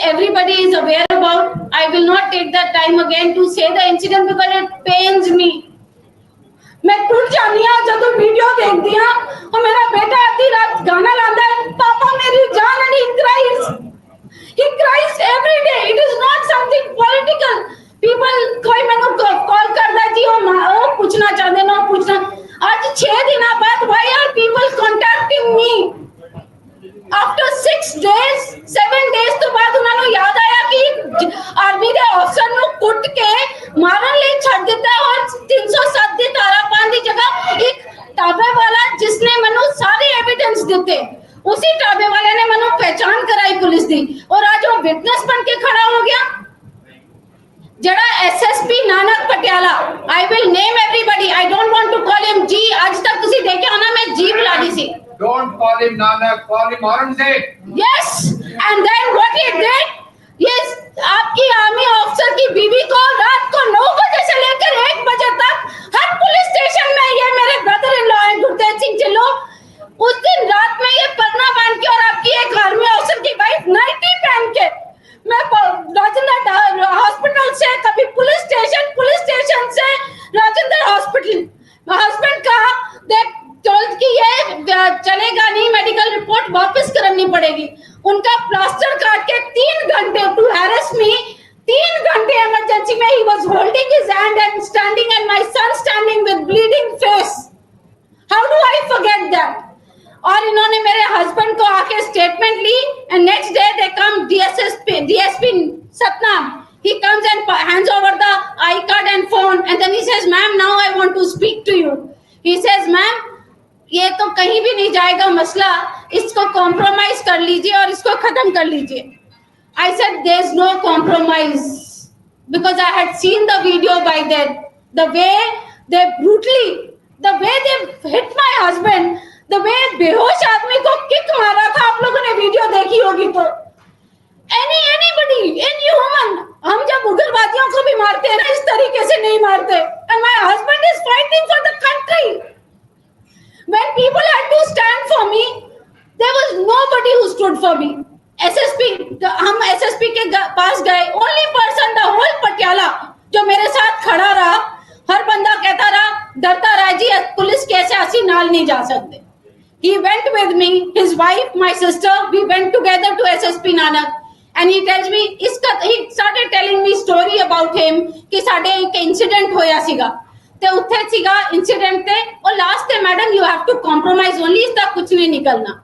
everybody is aware about. I will not take that time again to say the incident because it pains me. मैं टूट जानी हूं जब video देख दिया और मेरा बेटा आधी रात गाना लाता है, पापा मेरी जान, and he cries every day. It is not something political. People कोई मैंने कॉल करता जी वो पूछना चाहते ना पूछना। आज 6 दिन बाद why are people contacting me? After 6 days, 7 days तो बाद उन्होंने याद आया कि आर्मी के अफसर नु कुट के मारन ले छड़ देता है और 307 दी तारा पान दी जगह एक टाबे वाला जिसने मनु सारे एविडेंस देते, उसी टाबे वाले ने मनु पहचान कराई पुलिस दी और आज वो विटनेस बन के खड़ा हो गया। जड़ा SSP Nanak Patiala, I will name everybody, I don't want to call him ji. आज तक तुसी देखे हो ना मैं जी बुला दी सी। Don't call him Nanak, call him Aurangzeb. Yes, and then what he did? Yes, आपकी आर्मी ऑफिसर की बीवी को रात को 9 बजे से लेकर 1 बजे तक हर पुलिस स्टेशन में, ये मेरे ब्रदर इन लॉ है गुरतेज सिंह ढिल्लों, उस दिन रात में ये परना बांध के और आपकी एक आर्मी ऑफिसर की वाइफ नाइटी पहन के मैं राजेंद्र हॉस्पिटल से कभी पुलिस स्टेशन से राजेंद्र हॉस्पिटल, हस्बैंड का देख टोल्ड कि ये चलेगा नहीं, मेडिकल रिपोर्ट वापस करनी पड़ेगी। उनका प्लास्टर काट के 3 घंटे टू हैरेस मी, 3 घंटे इमरजेंसी में he was holding his hand and standing and my son standing with bleeding face. How do I forget that? और इन्होंने मेरे हस्बैंड को आके स्टेटमेंट ली and next day they come DSP Satnam, he comes and hands over the I card and phone and then he says ma'am now I want to speak to you. He says ma'am ये तो कहीं भी नहीं जाएगा मसला, इसको compromise कर लीजिए और इसको खत्म कर लीजिए। I said there is no compromise because I had seen the video by then, the way they brutally, the way they hit my husband, the way बेहोश आदमी को किक मारा था, आप लोगों ने वीडियो देखी होगी तो। Anybody, any human, हम जब उग्रवादियों को भी मारते हैं ना इस तरीके से नहीं मारते। And my husband is fighting for the country. When people had to stand for me, there was nobody who stood for me. SSP, हम SSP के पास गए, only person the whole Patiala जो मेरे साथ खड़ा रहा, हर बंदा कहता रहा, डरता रहा जी पुलिस कैसे ऐसी नाल नहीं जा सकते। He went with me, his wife, my sister, we went together to SSP Nanak. And he tells me, he started telling me story about him कि साडे एक इंसिडेंट होया सीगा ते उत्थे सीगा इंसिडेंट ते और लास्ट ते madam you have to compromise only, इसका कुछ नहीं निकलना।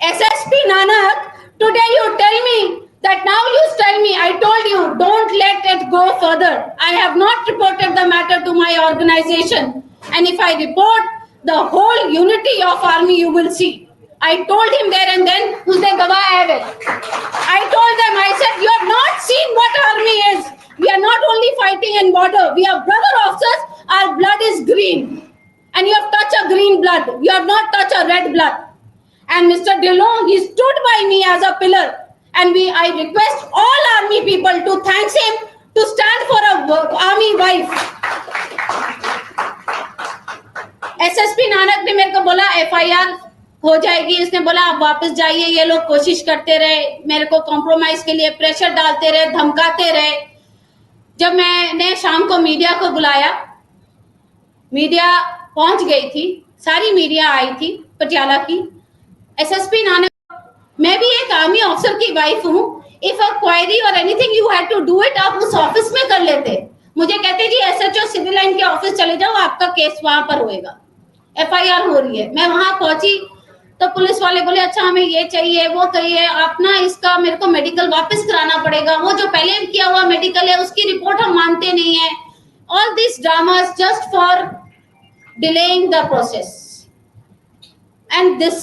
SSP Nanak, today you tell me that now you tell me, I told you don't let it go further. I have not reported the matter to my organization and if I report the whole unity of army you will see. I told him there and then, उसने गवाह है वे। I told them, I said, you have not seen what army is. We are not only fighting in border. We are brother officers. Our blood is green, and you have touched a green blood. You have not touched a red blood. And Mr. Dillon, he stood by me as a pillar. And I request all army people to thank him to stand for a army wife. SSP Nanak ने मेरे को बोला FIR हो जाएगी, इसने बोला आप वापस जाइए, ये लोग कोशिश करते रहे, मेरे को कॉम्प्रोमाइज के लिए प्रेशर डालते रहे, धमकाते रहे। जब मैंने शाम को मीडिया को बुलाया, मीडिया पहुंच गई थी, सारी मीडिया आई थी पटियाला की। SSP नानक, मैं भी एक आर्मी ऑफिसर की वाइफ हूँ, if a query or anything you had to do it, आप उस ऑफिस में कर लेते। मुझे कहते जी SHO सिविल लाइन के ऑफिस चले जाओ, आपका केस वहां पर होएगा, FIR हो रही है। मैं वहां पहुंची तो पुलिस वाले बोले अच्छा हमें ये चाहिए वो चाहिए, आप ना इसका मेरे को मेडिकल वापस कराना पड़ेगा, वो जो पहले किया हुआ मेडिकल है उसकी रिपोर्ट हम मानते नहीं है। All this dramas just for delaying the process. And this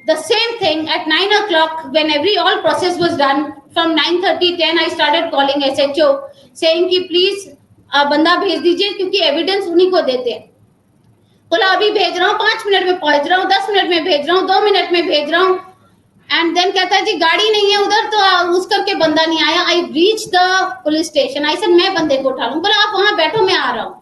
the same thing at 9 o'clock when all process was done, from 9:30 10 I started calling SHO saying कि प्लीज बंदा भेज दीजिए क्योंकि एविडेंस उन्हीं को देते हैं। बोला अभी भेज रहा हूँ, 5 मिनट में पहुंच रहा हूँ, 10 मिनट में भेज रहा हूँ, 2 मिनट में भेज रहा हूँ। एंड देन कहता है जी गाड़ी नहीं है उधर, तो उस करके बंदा नहीं आया। I reach the police station, I said मैं बंदे को उठा लूं। बोला आप वहां बैठो मैं आ रहा हूँ।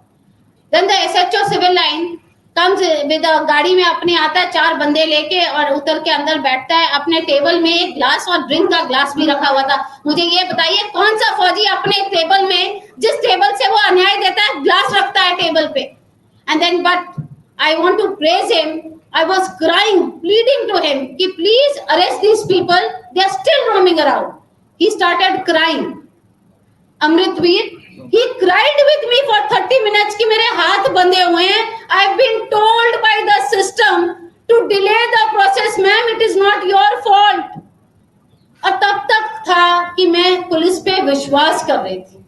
Then the SHO civil line comes with गाड़ी में अपने आता है 4 बंदे लेके और उतर के अंदर बैठता है। अपने टेबल में एक ग्लास और ड्रिंक का ग्लास भी रखा हुआ था। मुझे ये बताइए कौन सा फौजी अपने टेबल में, जिस टेबल से वो अन्याय देता है, ग्लास रखता है टेबल पे? And then but I want to praise him, I was crying, pleading to him कि please arrest these people, they are still roaming around. He started crying. Amritveer, he cried with me for 30 minutes कि मेरे हाथ बंधे हुए हैं। I've been told by the system to delay the process, ma'am, it is not your fault। और तब तक था कि मैं पुलिस पे विश्वास कर रही थी।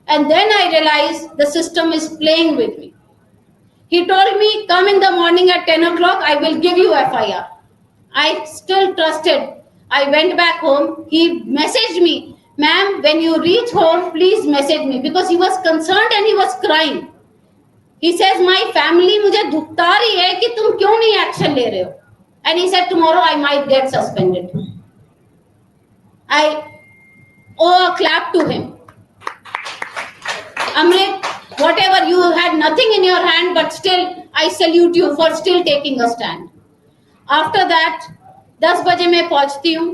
And then I realized the system is playing with me। He told me, come in the morning at 10 o'clock, I will give you FIR। I still trusted। I went back home, he messaged me, ma'am, when you reach home, please message me, because he was concerned and he was crying। He says, my family मुझे धुकता रही है कि तुम क्यों नहीं action ले रहे हो। And he said, tomorrow I might get suspended। I owe a clap to him। Amrit, whatever, you had nothing in your hand, but still I salute you for still taking a stand। After that 10 बजे मैं पहुंचती हूँ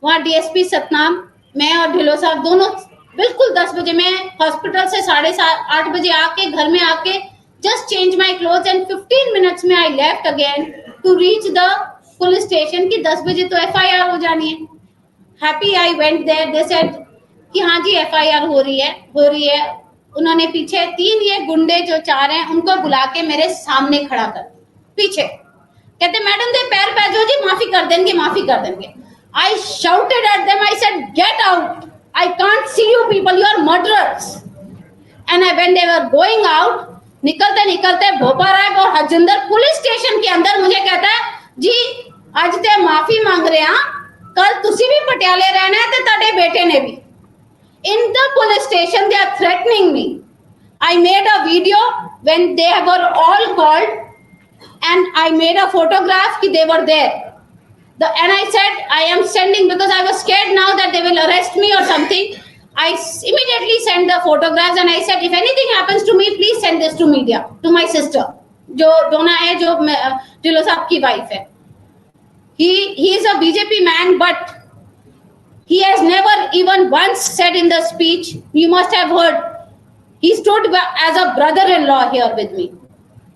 वहाँ DSP Satnam, मैं और ढिल्लो साहब दोनों बिल्कुल 10 बजे, मैं हॉस्पिटल से 8:30 बजे आके घर में आके just change my clothes and 15 minutes में I left again to reach the police station कि 10 बजे तो एफआईआर हो जानी है। Happy I went there, they said कि हाँ जी एफआईआर हो रही है। उन्होंने पीछे 3 ये गुंडे जो 4 हैं उनको बुला के मेरे सामने खड़ा कर पीछे, कहते मैडम दे पैर पैजो जी, माफी कर देंगे। I shouted at them, I said, get out, I can't see you people, you are murderers। And when they were going out, निकलते भोपा राय और हरजिंदर पुलिस स्टेशन के अंदर मुझे कहता है जी आज ते माफी मांग रहे हैं, कल तुसी भी पटियाले रहना है ते ताड़े बेटे ने भी। In the police station they are threatening me। I made a video when they were all called and I made a photograph कि they were there। And I said, I am sending, because I was scared now that they will arrest me or something। I immediately sent the photographs and I said, if anything happens to me, please send this to media, to my sister, जो डोना है, जो ढिल्लो साहब की wife है। He is a BJP man, but he has never even once said in the speech, you must have heard, he stood as a brother-in-law here with me।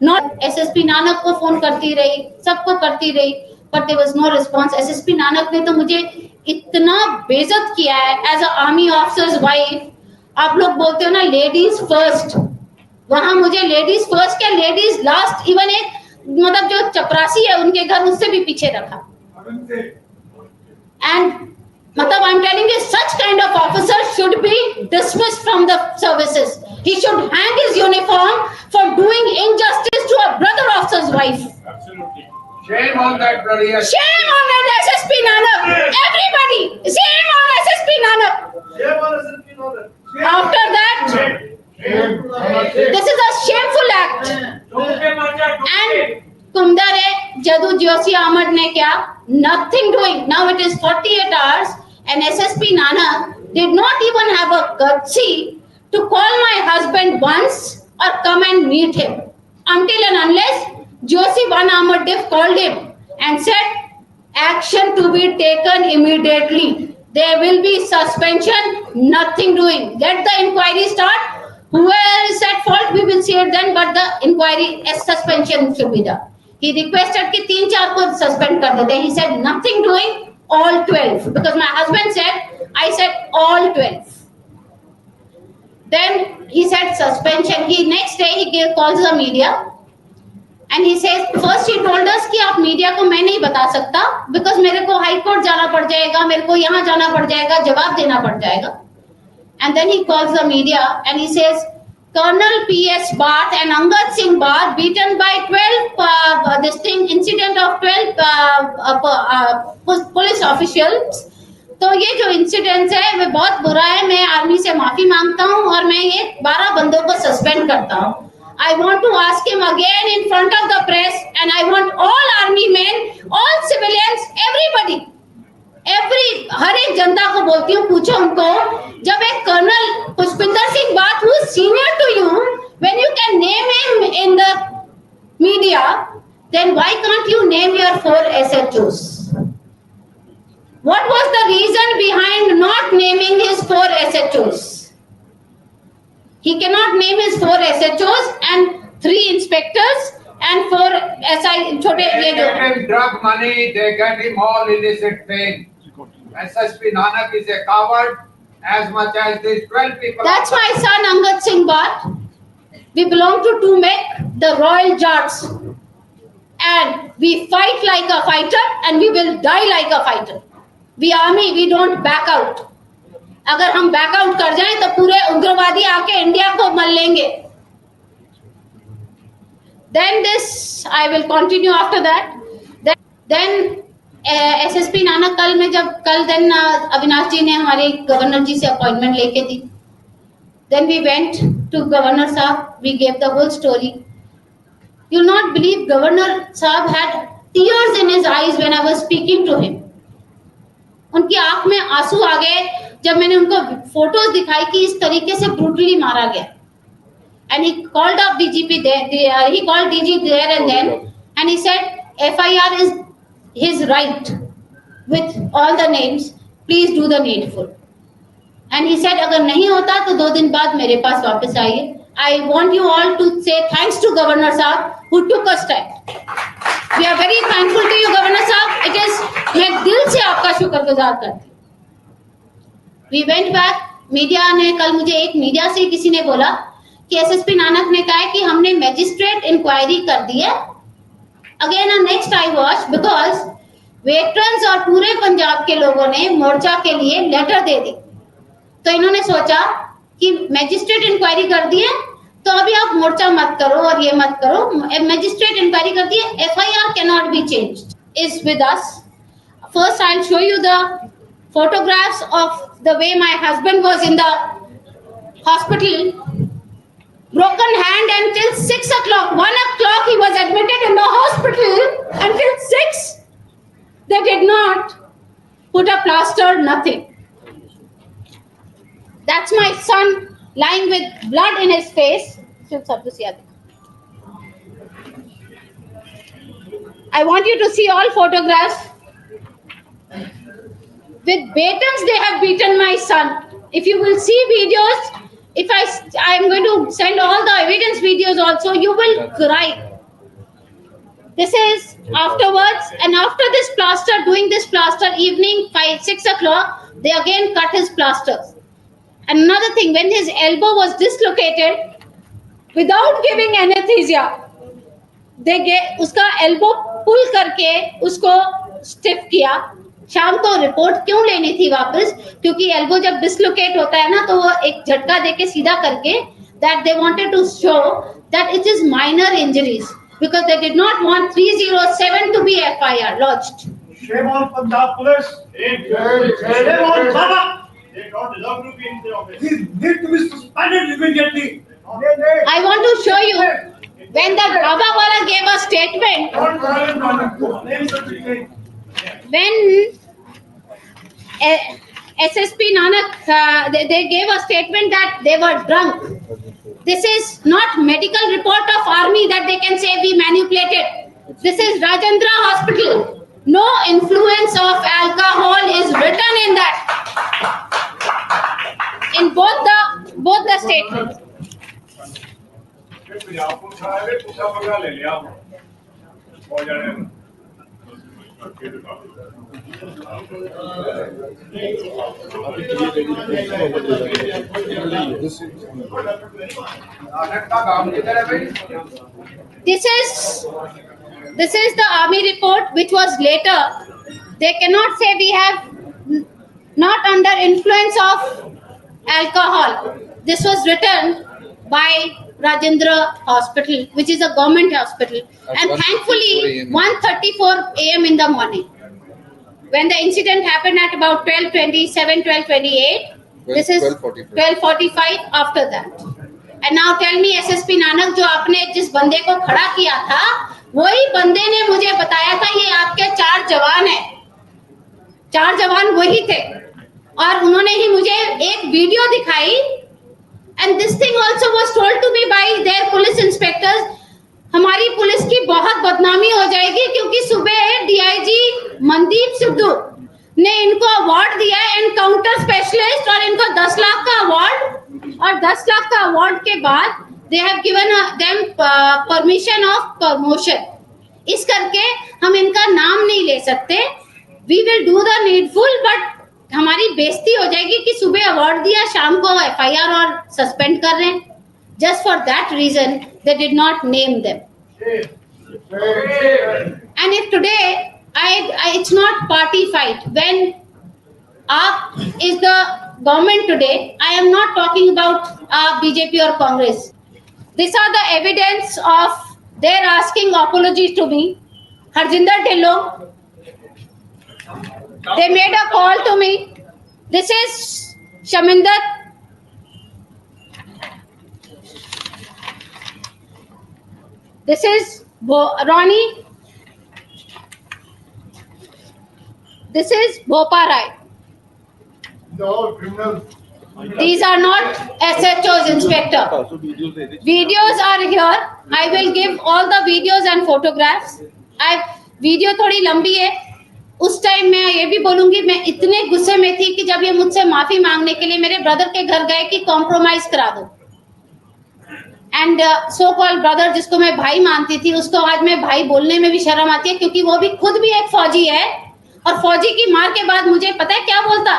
Not SSP Nanak को phone करती रही, सबको करती रही, but there was no response। SSP Nanak ने तो मुझे इतना बेइज्जत किया है as a army officer's wife. आप लोग बोलते हो ना लेडीज फर्स्ट, वहां मुझे लेडीज फर्स्ट क्या लेडीज लास्ट, इवन एक मतलब जो चपरासी है उनके घर उससे भी पीछे रखा। एंड मतलब I am telling you such kind of officer should be dismissed from the services. He should hang his uniform for doing injustice to a brother officer's wife. Shame on that bloody SSP। Shame on that SSP Nanak। Everybody, shame on SSP Nanak। After that, this is a shameful act। And कुमदरे जदू जोशी अहमद ने क्या, nothing doing। Now it is 48 hours and SSP Nanak did not even have a gutsy to call my husband once or come and meet him until and unless Joshi Van Ahmad called him and said, action to be taken immediately, there will be suspension, nothing doing, let the inquiry start, whoever is at fault we will see it then, but the inquiry suspension should be done। He requested कि 3-4 को suspend कर देते। He said nothing doing, all 12, because my husband said, I said all 12। Then he said suspension। He next day he calls the media and he says, first he told us कि आप media को मैं नहीं बता सकता because मेरे को high court जाना पड़ जाएगा, मेरे को यहाँ जाना पड़ जाएगा, जवाब देना पड़ जाएगा। And then he calls the media and he says, Colonel P.S. Bath and Angad Singh Bath beaten by 12 incident of 12 police officials। तो ये जो इंसिडेंट है वो बहुत बुरा है। मैं आर्मी से माफी मांगता हूँ और मैं ये 12 बंदों को सस्पेंड करता हूँ। I want to ask him again in front of the press and I want all army men, all civilians, everybody, हर एक जनता को बोलती हूँ, पूछो उनको, जब एक कर्नल पुष्पिंदर सिंह बात who is senior to you, when you can name him in the media, then why can't you name your 4 SHOs? What was the reason behind not naming his 4 SHOs? He cannot name his 4 SHOs and 3 inspectors and 4 SI. They get him drug money, they get him all illicit thing. SSP Nanak is a coward as much as these 12 people. That's my son Angad Singh Bhatt. We belong to TUMEC, the Royal Jats. And we fight like a fighter and we will die like a fighter. We army, we don't back out. अगर हम back out कर जाएं तो पूरे उग्रवादी आके India को मल लेंगे. Then this, I will continue after that. Then SSP Nanak कल में जब कल then अविनाश जी ने हमारे गवर्नर जी से अपॉइंटमेंट लेके दी. Then we went to Governor Saab. We gave the whole story. You'll not believe Governor Saab had tears in his eyes when I was speaking to him. उनकी आंख में आंसू आ गए जब मैंने उनको फोटोज दिखाई कि इस तरीके से ब्रूटली मारा गया. And he called up DGP there. He called DG there and then, and he said FIR is his right with all the names. Please do the needful. And he said अगर नहीं होता तो 2 दिन बाद मेरे पास वापस आइए. I want you all to say thanks to Governor Saab who took a step. We are very thankful to you, Governor Saab. It is, मैं दिल से आपका शुक्रगुजार करती. We went back. मीडिया ने कल मुझे एक मीडिया से किसी ने बोला कि एसएसपी नानक ने कहा कि हमने मैजिस्ट्रेट इंक्वायरी कर दी है. Again next I watch because veterans और पूरे पंजाब के लोगों ने मोर्चा के लिए लेटर दे दी. तो इन्होंने सोचा कि मैजिस्ट्रेट इंक्वायरी कर दिए तो अभी आप मोर्चा मत करो और ये मत करो. मैजिस्ट्रेट इंक्वायरी कर दिए. FIR cannot be changed. Is with us. First, I'll show you the photographs of the way my husband was in the hospital. Broken hand until 6 o'clock. 1 o'clock he was admitted in the hospital. Until 6, they did not put a plaster, nothing. That's my son lying with blood in his face. I want you to see all photographs. With batons they have beaten my son. If you will see videos, if I am going to send all the evidence videos also, you will cry. This is afterwards, and after this plaster, doing this plaster evening 5-6 o'clock, they again cut his plasters. Another thing, when his elbow was dislocated, without giving anesthesia, they gave उसका elbow pull करके उसको stiff किया. शाम को report क्यों लेनी थी वापस? क्योंकि एल्बो जब डिसलोकेट होता है ना तो वो एक झटका देके सीधा करके, that they wanted to show that it is minor injuries because they did not want 307 to be FIR lodged. Shame on Punjab police. Shame on Baba. They don't deserve to be in the office. He need to be suspended immediately. I want to show you when the Baba wala gave a statement. When SSP Nanak, they gave a statement that they were drunk. This is not medical report of army that they can say we manipulated. This is Rajendra Hospital. No influence of alcohol is written in that. In both the statements. This is the army report which was later. They cannot say we have not under influence of alcohol. This was written by Rajendra Hospital, which is a government hospital. And thankfully, 1:34 a.m. in the morning. When the incident happened at about 12:27, 12:28, this is 12:45 after that. And now tell me, SSP Nanak जो आपने जिस बंदे को खड़ा किया था, वही बंदे ने मुझे बताया था ये आपके 4 जवान हैं. 4 जवान वही थे. और उन्होंने ही मुझे एक वीडियो दिखाई. And this thing also was told to me by their police inspectors. हमारी पुलिस की बहुत बदनामी हो जाएगी, क्योंकि सुबह डीआईजी मनदीप सिद्धू ने इनको अवार्ड दिया है एनकाउंटर स्पेशलिस्ट, और इनको 10 लाख का अवार्ड, और 10 लाख का अवार्ड के बाद they have given them permission of promotion. इस करके हम इनका नाम नहीं ले सकते। We will do the needful, but हमारी बेइज्जती हो जाएगी कि सुबह अवार्ड दिया, शाम को एफआईआर और सस्पेंड कर रहे हैं। Just for that reason they did not name them. And if today it's not party fight. When AAP is the government today, I am not talking about BJP or Congress. These are the evidence of their asking apologies to me. Harjinder Dhillon, they made a call to me. This is Shaminder. This is Ronnie. This is Bhopa Rai. No criminals. These are not SHOs, Inspector. Videos are here. I will give all the videos and photographs. Video थोड़ी लंबी है। उस time मैं ये भी बोलूंगी, मैं इतने गुस्से में थी कि जब ये मुझसे माफी मांगने के लिए मेरे ब्रदर के घर गए कि कॉम्प्रोमाइज करा दो, एंड सो कॉल्ड ब्रदर जिसको मैं भाई मानती थी, उसको आज मैं भाई बोलने में भी शर्म आती है, क्योंकि वो भी खुद भी एक फौजी है। और फौजी की मार के बाद मुझे पता है क्या बोलता,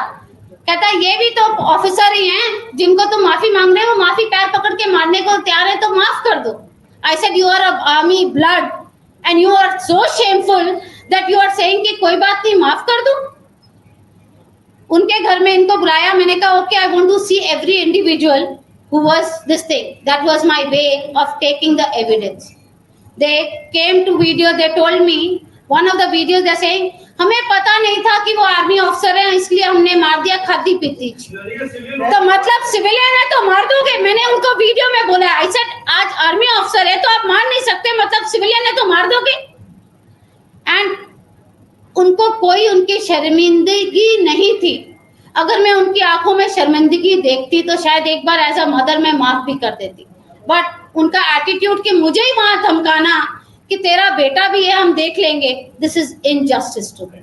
कहता ये भी तो ऑफिसर ही हैं, जिनको तुम माफी मांग रहे हो वो माफी पैर पकड़ के मारने को तैयार है, तो माफ कर दो। I said you are army blood and you are so shameful that you are saying कि कोई बात नहीं, माफ कर दो। उनके घर में इनको बुलाया, मैंने कहा okay, I want to see every individual who was this thing, that was my way of taking the evidence. They came to video, they told me, one of the videos they saying हमें पता नहीं था कि वो army officer है, इसलिए हमने मार दिया खादी पीती। तो मतलब सिविलियन है तो मार दोगे? मैंने उनको वीडियो में बोला, आई सेड आज आर्मी ऑफिसर है तो आप मार नहीं सकते, मतलब सिविलियन है तो मार दोगे? एंड उनको कोई उनकी शर्मिंदगी नहीं थी। अगर मैं उनकी आंखों में शर्मिंदगी देखती तो शायद एक बार एज अ मदर मैं माफ भी कर देती, बट उनका एटीट्यूड कि मुझे ही वहां धमकाना कि तेरा बेटा भी है हम देख लेंगे, this is injustice to me.